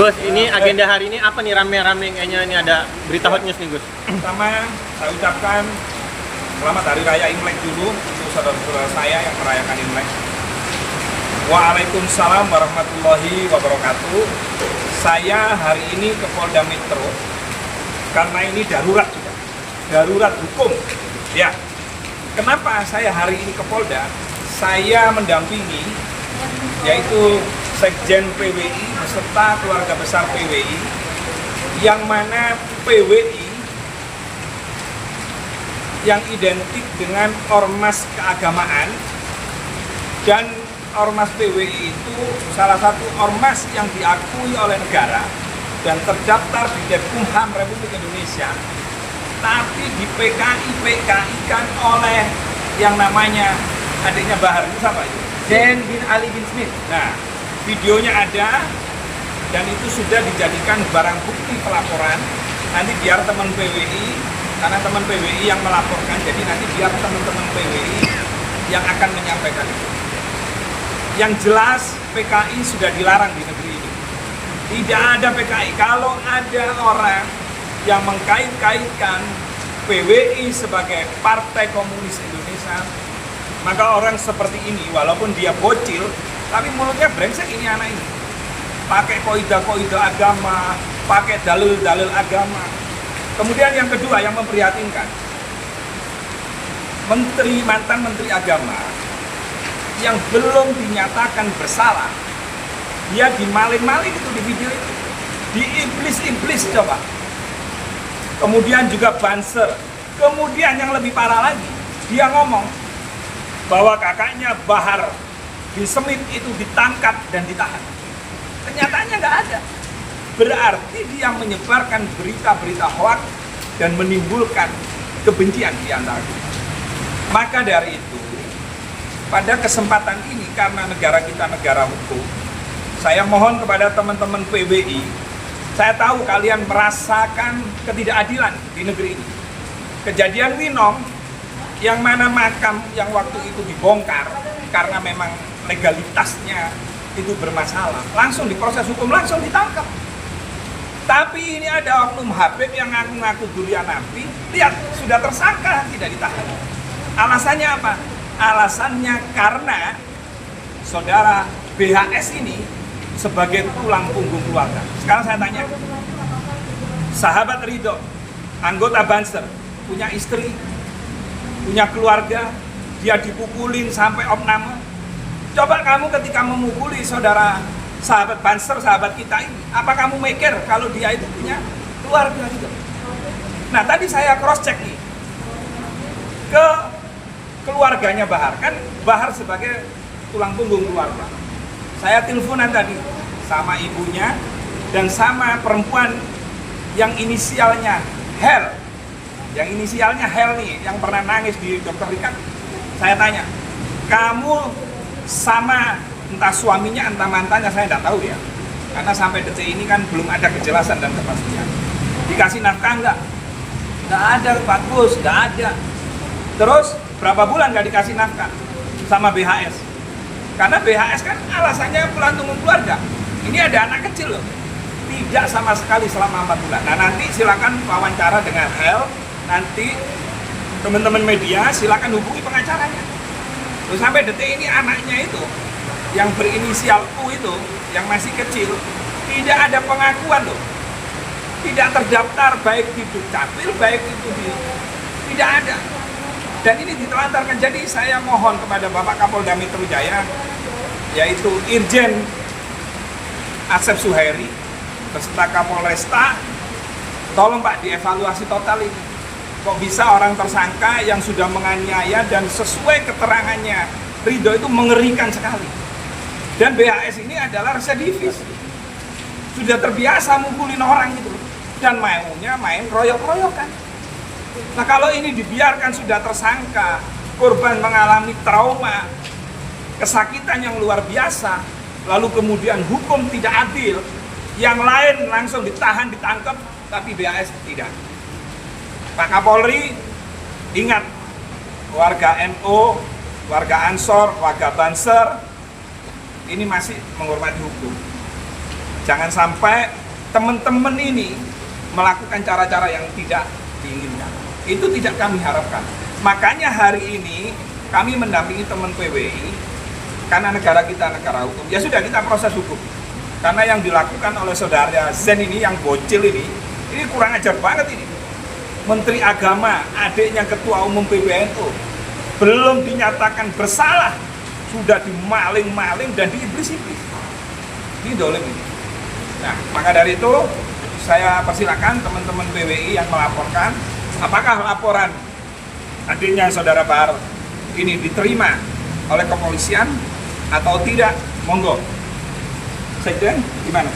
Gus, ini agenda hari ini apa nih rame-rame kayaknya ini ada berita hot news nih Gus. Pertama, saya ucapkan selamat Hari Raya Imlek dulu untuk saudara-saudara saya yang merayakan Imlek. Waalaikumsalam warahmatullahi wabarakatuh. Saya hari ini ke Polda Metro karena ini darurat juga, darurat hukum. Ya, kenapa saya hari ini ke Polda? Saya mendampingi yaitu Sekjen PWI beserta keluarga besar PWI, yang mana PWI yang identik dengan ormas keagamaan, dan ormas PWI itu salah satu ormas yang diakui oleh negara dan terdaftar di Dekumham Republik Indonesia, tapi di PKI kan oleh yang namanya adiknya Bahar, itu siapa itu? Zain bin Ali bin Smith. Nah, videonya ada dan itu sudah dijadikan barang bukti pelaporan. Nanti biar teman PWI, karena teman PWI yang melaporkan, jadi nanti biar teman-teman PWI yang akan menyampaikan itu. Yang jelas PKI sudah dilarang di negeri ini. Tidak ada PKI. Kalau ada orang yang mengkait-kaitkan PWI sebagai Partai Komunis Indonesia, maka orang seperti ini walaupun dia bocil, tapi mulutnya brengsek ini anak ini. Pakai koida-koida agama, pakai dalil-dalil agama. Kemudian yang kedua yang memprihatinkan, mantan menteri agama yang belum dinyatakan bersalah, dia dimaling-maling itu di video itu, diiblis-iblis coba. Kemudian juga Banser. Kemudian yang lebih parah lagi, dia ngomong bahwa kakaknya Bahar bin Smith itu ditangkap dan ditahan. Kenyataannya nggak ada. Berarti dia menyebarkan berita-berita hoaks dan menimbulkan kebencian di antara kita. Maka dari itu, pada kesempatan ini karena negara kita negara hukum, saya mohon kepada teman-teman PWI, saya tahu kalian merasakan ketidakadilan di negeri ini. Kejadian Winong, yang mana makam yang waktu itu dibongkar karena memang legalitasnya itu bermasalah, langsung diproses hukum, langsung ditangkap. Tapi ini ada oknum Habib yang ngaku-ngaku durian nabi, lihat sudah tersangka, tidak ditahan. Alasannya apa? Alasannya karena saudara BHS ini sebagai tulang punggung keluarga. Sekarang saya tanya, sahabat Ridho, anggota Banser, punya istri, punya keluarga, dia dipukulin sampai opname. Coba kamu ketika memukuli saudara sahabat Banser, sahabat kita ini, apa kamu mikir kalau dia itu punya keluarga gitu? Nah, tadi saya cross check nih ke keluarganya Bahar, kan Bahar sebagai tulang punggung keluarga. Saya teleponan tadi sama ibunya dan sama perempuan yang inisialnya Hel. Yang inisialnya Hel nih, yang pernah nangis di Dokter Rikat. Saya tanya, kamu sama entah suaminya, entah mantannya, saya tidak tahu ya. Karena sampai detik ini kan belum ada kejelasan dan kepastian. Dikasih nafkah enggak? Enggak ada, Pak Gus, enggak ada. Terus, berapa bulan nggak dikasih nafkah sama BHS? Karena BHS kan alasannya pulang tunggu keluarga. Ini ada anak kecil loh. Tidak sama sekali selama 4 bulan. Nah, nanti silakan wawancara dengan Hel. Nanti teman-teman media silakan hubungi pengacaranya. Terus sampai detik ini anaknya itu yang berinisial U itu, yang masih kecil, tidak ada pengakuan loh. Tidak terdaftar baik di Dukcapil, baik itu tidak ada. Dan ini ditelantarkan. Jadi saya mohon kepada Bapak Kapolda Metro Jaya, yaitu Irjen Asep Suhairi beserta Kapolresta, tolong Pak dievaluasi total ini. Kok bisa orang tersangka yang sudah menganiaya dan sesuai keterangannya Ridho itu mengerikan sekali. Dan BHS ini adalah residivis, sudah terbiasa mukulin orang gitu, dan maunya main royok-royokan. Nah, kalau ini dibiarkan sudah tersangka, korban mengalami trauma, kesakitan yang luar biasa, lalu kemudian hukum tidak adil, yang lain langsung ditahan, ditangkap, tapi BHS tidak. Pak Kapolri, ingat, warga NU, warga Ansor, warga Banser, ini masih menghormati hukum. Jangan sampai teman-teman ini melakukan cara-cara yang tidak diinginkan. Itu tidak kami harapkan. Makanya hari ini kami mendampingi teman PWI, karena negara kita negara hukum. Ya sudah, kita proses hukum. Karena yang dilakukan oleh saudara Zen ini, yang bocil ini kurang ajar banget ini. Menteri Agama, adiknya Ketua Umum PBNU, belum dinyatakan bersalah, sudah dimaling-maling dan diiblis-iblis. Ini dolim ini. Nah, maka dari itu saya persilakan teman-teman PWI yang melaporkan, apakah laporan adiknya saudara Bahar ini diterima oleh kepolisian atau tidak, monggo. Sekjen, gimana?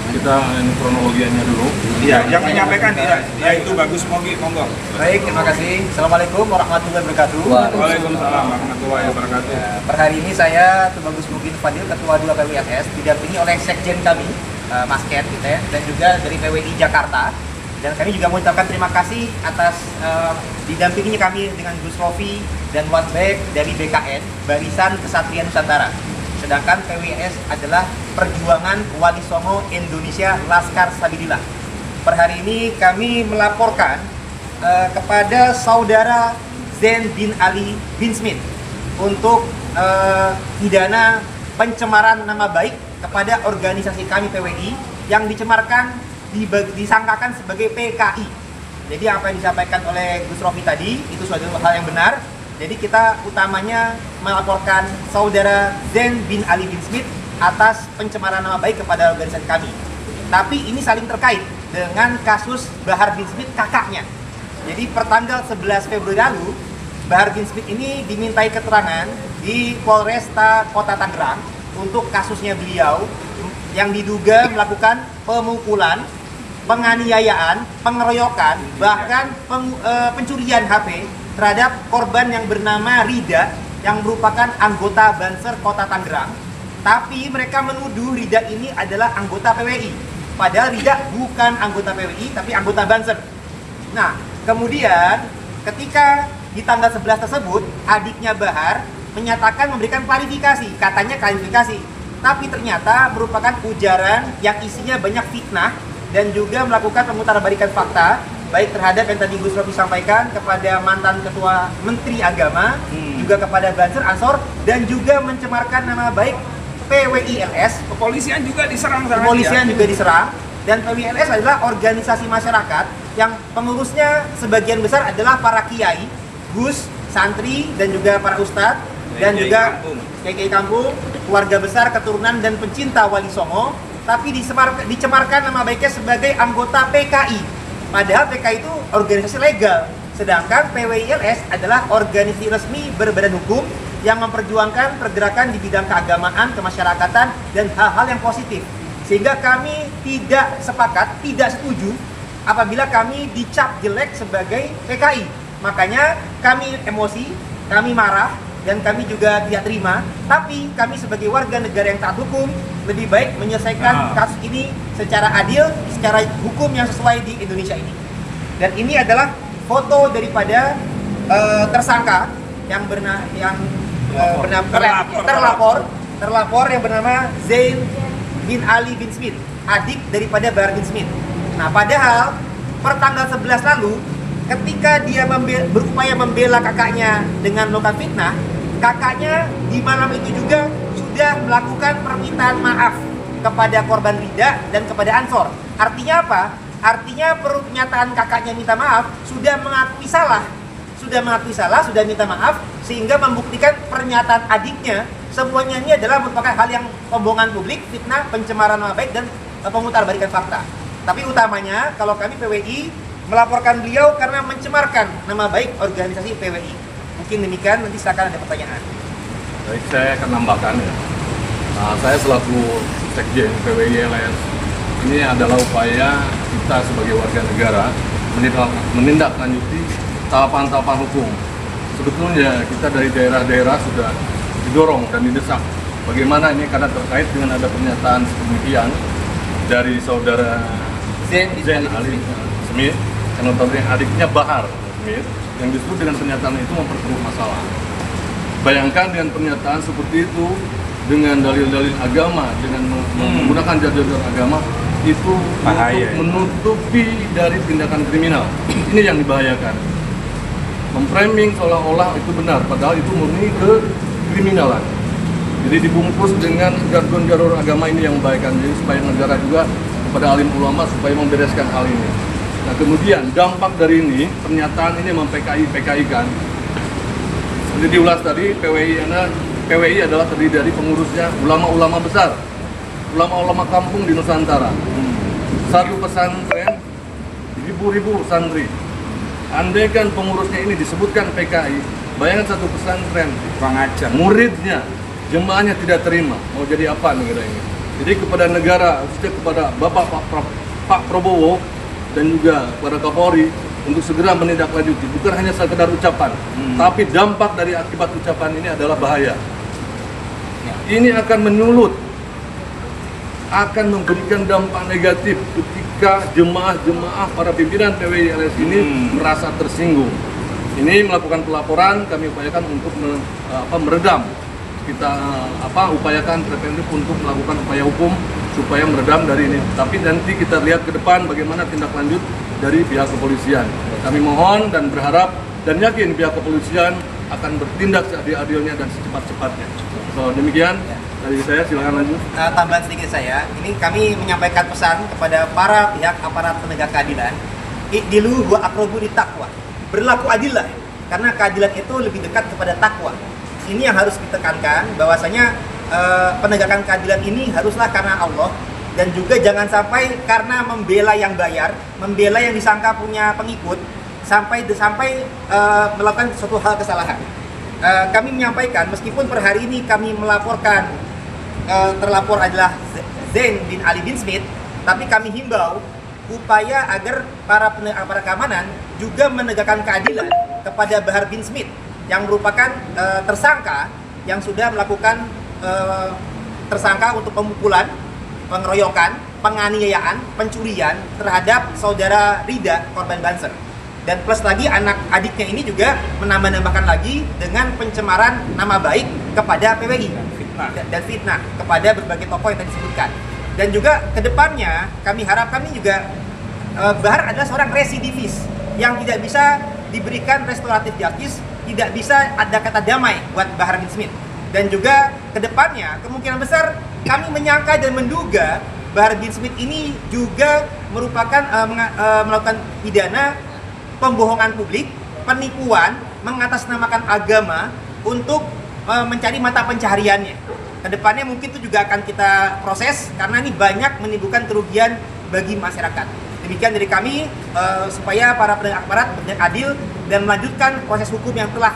Kita ini kronologianya dulu. Iya, yang menyampaikan ya itu bagus, monggo. Baik, terima kasih. Assalamualaikum warahmatullahi wabarakatuh. Waalaikumsalam warahmatullahi wabarakatuh. Per hari ini saya Tubagus Mugin Fadil, Ketua 2 PWILS, didampingi oleh Sekjen kami, Mas Ken, gitu ya, dan juga dari PWI Jakarta. Dan kami juga mengucapkan terima kasih atas didampinginya kami dengan Gus Rofi dan One Back dari BKN, Barisan Kesatria Nusantara. Sedangkan PWILS adalah Perjuangan Wali Songo Indonesia Laskar Sabilillah. Per hari ini kami melaporkan kepada saudara Zain bin Ali bin Smith untuk pidana pencemaran nama baik kepada organisasi kami PWI yang disangkakan sebagai PKI. Jadi apa yang disampaikan oleh Gus Rofi tadi itu suatu hal yang benar. Jadi kita utamanya melaporkan saudara Zain bin Ali bin Smith atas pencemaran nama baik kepada organisasi kami. Tapi ini saling terkait dengan kasus Bahar bin Smith kakaknya. Jadi pertanggal 11 Februari lalu, Bahar bin Smith ini dimintai keterangan di Polresta Kota Tangerang untuk kasusnya beliau yang diduga melakukan pemukulan, penganiayaan, pengeroyokan, bahkan pencurian HP terhadap korban yang bernama Rida yang merupakan anggota Banser Kota Tangerang. Tapi mereka menuduh Rida ini adalah anggota PWI. Padahal Rida bukan anggota PWI tapi anggota Banser. Nah, kemudian ketika di tanggal 11 tersebut adiknya Bahar menyatakan memberikan klarifikasi, katanya klarifikasi. Tapi ternyata merupakan ujaran yang isinya banyak fitnah dan juga melakukan pemutarbalikan fakta baik terhadap yang tadi Gus Rofi sampaikan kepada mantan ketua Menteri Agama, juga kepada Banser Ansor, dan juga mencemarkan nama baik PWILS. Kepolisian juga diserang. Kepolisian juga diserang, dan PWILS adalah organisasi masyarakat yang pengurusnya sebagian besar adalah para kiai, gus, santri, dan juga para ustadz, dan juga kiai kampung, keluarga besar, keturunan, dan pencinta Wali Songo. Tapi dicemarkan nama baiknya sebagai anggota PKI. Padahal PKI itu organisasi legal, sedangkan PWILS adalah organisasi resmi berbadan hukum yang memperjuangkan pergerakan di bidang keagamaan, kemasyarakatan, dan hal-hal yang positif. Sehingga kami tidak sepakat, tidak setuju apabila kami dicap jelek sebagai PKI. Makanya kami emosi, kami marah, dan kami juga tidak terima. Tapi kami sebagai warga negara yang taat hukum lebih baik menyelesaikan kasus ini secara adil, secara hukum yang sesuai di Indonesia ini. Dan ini adalah foto daripada tersangka yang terlapor yang bernama Zain bin Ali bin Smith, adik daripada Bahar bin Smith. Nah, padahal pertanggal 11 lalu ketika dia berupaya membela kakaknya dengan melakukan fitnah, kakaknya di malam itu juga sudah melakukan permintaan maaf kepada korban Rida dan kepada Ansor. Artinya apa? Artinya pernyataan kakaknya minta maaf sudah mengakui salah, sudah minta maaf, sehingga membuktikan pernyataan adiknya semuanya ini adalah merupakan hal yang pembohongan publik, fitnah, pencemaran nama baik, dan pemutarbalikan fakta. Tapi utamanya kalau kami PWI melaporkan beliau karena mencemarkan nama baik organisasi PWI. Mungkin demikian, nanti silakan ada pertanyaan. Baik, saya akan nambahkan ya. Saya selaku Sekjen PWILS, ini adalah upaya kita sebagai warga negara menindaklanjuti tahapan-tahapan hukum. Sebetulnya kita dari daerah-daerah sudah didorong dan didesak. Bagaimana ini karena terkait dengan ada pernyataan demikian dari saudara Zain Ali Smith yang notabene adiknya Bahar Smith, yang justru dengan pernyataan itu memperkeruh masalah. Bayangkan dengan pernyataan seperti itu dengan dalil-dalil agama, dengan menggunakan jalur agama itu Bahaya, untuk menutupi dari tindakan kriminal. Ini yang dibahayakan. Memframing seolah-olah itu benar, padahal itu murni ke kriminalan. Jadi dibungkus dengan jargon-jargon agama ini yang membahayakan. Jadi supaya negara juga kepada alim ulama supaya membereskan hal ini. Nah kemudian dampak dari ini, pernyataan ini PKI kan. Seperti diulas tadi, PWI adalah terdiri dari pengurusnya ulama-ulama besar, ulama-ulama kampung di Nusantara. Satu pesantren, ribu-ribu santri. Andaikan pengurusnya ini disebutkan PKI, bayangkan satu pesantren, pengajar, muridnya, jemaahnya tidak terima, mau jadi apa negara ini? Jadi kepada negara, khususnya kepada Pak Prabowo dan juga kepada Kapolri untuk segera menindaklanjuti, bukan hanya sekedar ucapan, tapi dampak dari akibat ucapan ini adalah bahaya. Ini akan menyulut, akan memberikan dampak negatif ketika jemaah-jemaah para pimpinan PWI LS ini merasa tersinggung. Ini melakukan pelaporan, kami upayakan untuk meredam. Kita upayakan preventif untuk melakukan upaya hukum supaya meredam dari ini. Tapi nanti kita lihat ke depan bagaimana tindak lanjut dari pihak kepolisian. Kami mohon dan berharap dan yakin pihak kepolisian akan bertindak seadil-adilnya dan secepat-cepatnya. So demikian dari saya, silakan lanjut. Tambahan sedikit saya, ini kami menyampaikan pesan kepada para pihak aparat penegak keadilan. I'dilu wa aqrabu littaqwa. Berlaku adillah, karena keadilan itu lebih dekat kepada takwa. Ini yang harus ditekankan, bahwasanya penegakan keadilan ini haruslah karena Allah, dan juga jangan sampai karena membela yang bayar, membela yang disangka punya pengikut, sampai melakukan suatu hal kesalahan. Kami menyampaikan, meskipun per hari ini kami melaporkan terlapor adalah Zain bin Ali bin Smith, tapi kami himbau upaya agar para keamanan juga menegakkan keadilan kepada Bahar bin Smith yang merupakan tersangka yang sudah melakukan tersangka untuk pemukulan, pengeroyokan, penganiayaan, pencurian terhadap saudara Rida, korban Banser. Dan plus lagi anak adiknya ini juga menambah-nambahkan lagi dengan pencemaran nama baik kepada PWI dan fitnah kepada berbagai tokoh yang tadi disebutkan. Dan juga kedepannya kami harapkan ini juga Bahar adalah seorang residivis yang tidak bisa diberikan restoratif justice, tidak bisa ada kata damai buat Bahar bin Smith. Dan juga kedepannya kemungkinan besar kami menyangka dan menduga Bahar bin Smith ini juga merupakan melakukan pidana pembohongan publik, penipuan, mengatasnamakan agama untuk mencari mata pencahariannya. Kedepannya mungkin itu juga akan kita proses karena ini banyak menimbulkan kerugian bagi masyarakat. Demikian dari kami supaya para penegak aparat bertindak adil dan melanjutkan proses hukum yang telah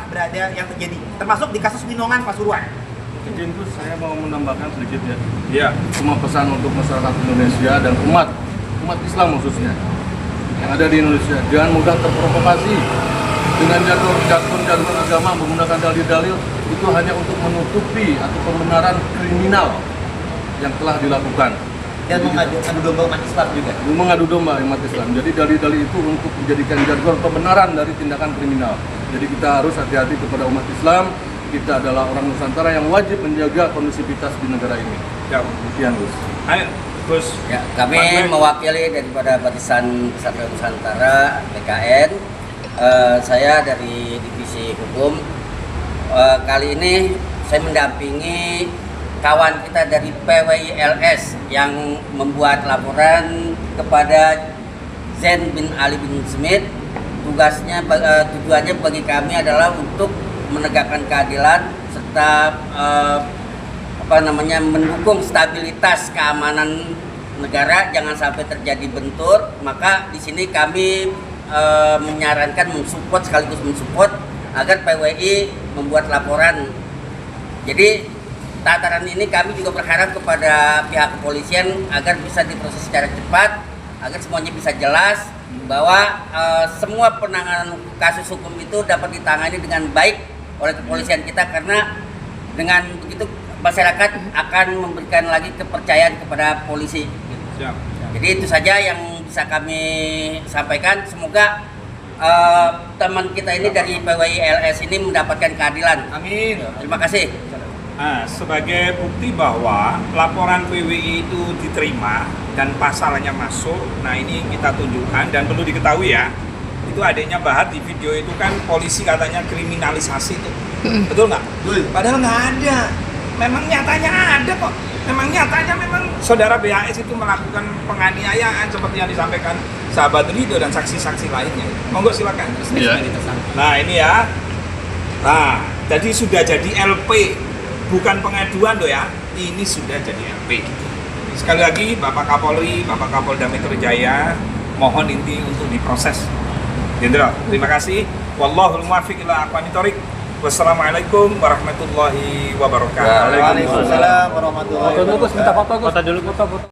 yang terjadi, termasuk di kasus Winongan Pasuruan. Izin tuh saya mau menambahkan sedikit ya. Ya. Cuma pesan untuk masyarakat Indonesia dan umat Islam khususnya yang ada di Indonesia, jangan mudah terprovokasi dengan jargon agama menggunakan dalil-dalil itu hanya untuk menutupi atau pembenaran kriminal yang telah dilakukan. Dan mengadu domba umat Islam juga. Mengadu domba umat Islam. Jadi dalil-dalil itu untuk menjadikan jargon pembenaran dari tindakan kriminal. Jadi kita harus hati-hati kepada umat Islam. Kita adalah orang Nusantara yang wajib menjaga kondusivitas di negara ini. Ya. Demikian, Gus. Ayo, Gus. Ya, kami mewakili daripada Barisan Kesatuan Nusantara BKN. Saya dari Divisi Hukum. Kali ini saya mendampingi kawan kita dari PWI LS yang membuat laporan kepada Zain bin Ali bin Smith. Tujuannya bagi kami adalah untuk menegakkan keadilan serta mendukung stabilitas keamanan negara, jangan sampai terjadi bentur. Maka di sini kami menyarankan sekaligus mensupport agar PWI membuat laporan. Jadi tataran ini kami juga berharap kepada pihak kepolisian agar bisa diproses secara cepat, agar semuanya bisa jelas bahwa semua penanganan kasus hukum itu dapat ditangani dengan baik oleh kepolisian kita, karena dengan begitu masyarakat akan memberikan lagi kepercayaan kepada polisi. Siap. Jadi itu saja yang bisa kami sampaikan. Semoga teman kita ini dari PWI LS ini mendapatkan keadilan. Amin. Terima kasih. Nah, sebagai bukti bahwa laporan PWI itu diterima dan pasalnya masuk, nah ini kita tunjukkan dan perlu diketahui ya, itu adanya Bahar di video itu kan polisi katanya kriminalisasi itu, betul nggak? Betul. Padahal nggak ada, memang nyatanya ada kok, memang nyatanya memang saudara BHS itu melakukan penganiayaan seperti yang disampaikan sahabat Rido dan saksi-saksi lainnya. Monggo silakan. Iya. Nah ini ya, nah jadi sudah jadi LP. Bukan pengaduan loh ya, ini sudah jadi LP. Sekali lagi Bapak Kapolri, Bapak Kapolda Metro Jaya, mohon inti untuk diproses. Jenderal, terima kasih. Wallahul muwaffiq ila aqwamit thoriq. Wassalamualaikum warahmatullahi wabarakatuh. Waalaikumsalam warahmatullahi wabarakatuh. Foto dulu, foto.